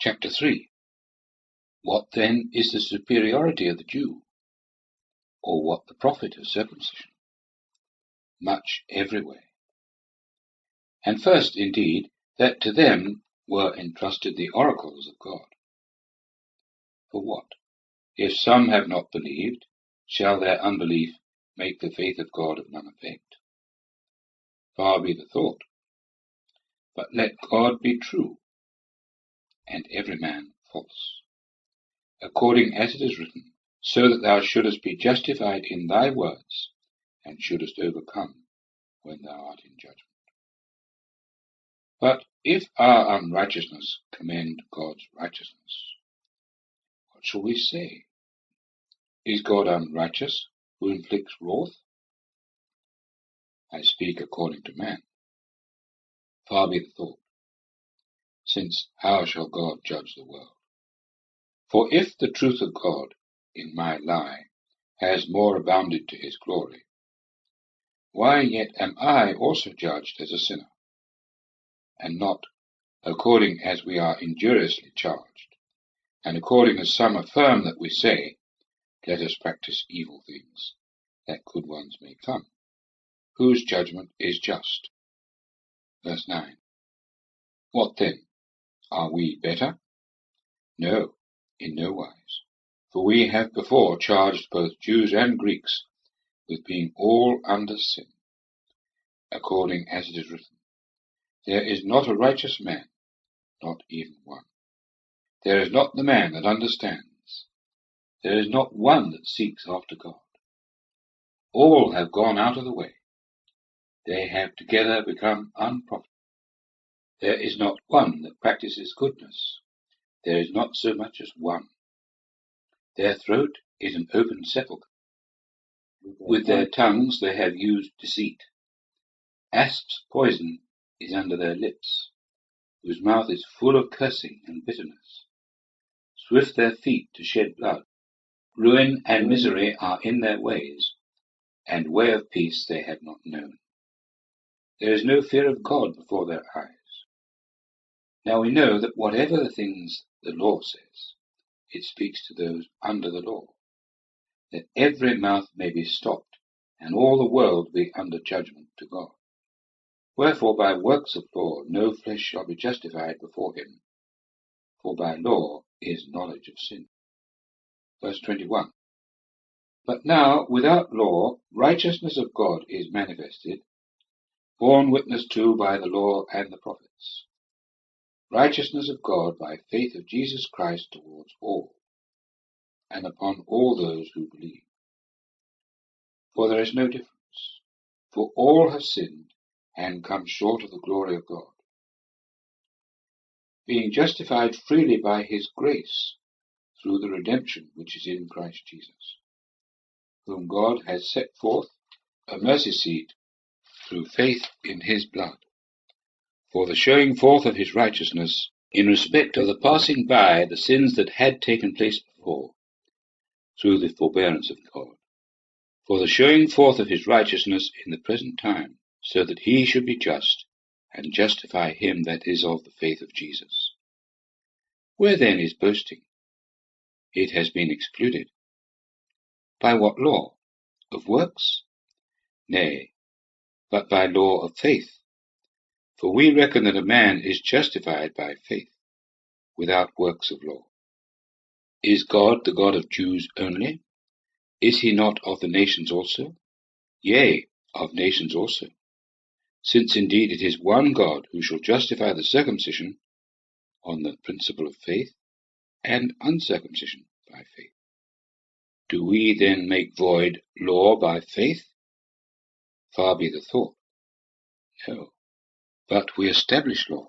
Chapter 3. What then is the superiority of the Jew, or what the profit of circumcision? Much every way. And first, indeed, that to them were entrusted the oracles of God. For what? If some have not believed, shall their unbelief make the faith of God of none effect? Far be the thought. But let God be true, and every man false, according as it is written, so that thou shouldest be justified in thy words, and shouldest overcome when thou art in judgment. But if our unrighteousness commend God's righteousness, what shall we say? Is God unrighteous, who inflicts wrath? I speak according to man. Far be the thought. Since how shall God judge the world? For if the truth of God in my lie has more abounded to his glory, why yet am I also judged as a sinner, and not according as we are injuriously charged, and according as some affirm that we say, let us practice evil things, that good ones may come, whose judgment is just. Verse 9. What then? Are we better? No, in no wise. For we have before charged both Jews and Greeks with being all under sin, according as it is written, there is not a righteous man, not even one. There is not the man that understands. There is not one that seeks after God. All have gone out of the way. They have together become unprofitable. There is not one that practices goodness. There is not so much as one. Their throat is an open sepulchre. With their tongues they have used deceit. Asps' poison is under their lips, whose mouth is full of cursing and bitterness. Swift their feet to shed blood. Ruin and misery are in their ways, and way of peace they have not known. There is no fear of God before their eyes. Now we know that whatever the things the law says, it speaks to those under the law, that every mouth may be stopped, and all the world be under judgment to God. Wherefore by works of law no flesh shall be justified before him, for by law is knowledge of sin. Verse 21. But now without law righteousness of God is manifested, borne witness to by the law and the prophets. Righteousness of God by faith of Jesus Christ towards all, and upon all those who believe. For there is no difference, for all have sinned and come short of the glory of God, being justified freely by his grace through the redemption which is in Christ Jesus, whom God has set forth a mercy seat through faith in his blood, for the showing forth of his righteousness in respect of the passing by the sins that had taken place before, through the forbearance of God, for the showing forth of his righteousness in the present time, so that he should be just, and justify him that is of the faith of Jesus. Where then is boasting? It has been excluded. By what law? Of works? Nay, but by law of faith. For we reckon that a man is justified by faith, without works of law. Is God the God of Jews only? Is he not of the nations also? Yea, of nations also. Since indeed it is one God who shall justify the circumcision on the principle of faith, and uncircumcision by faith. Do we then make void law by faith? Far be the thought. No, but we establish law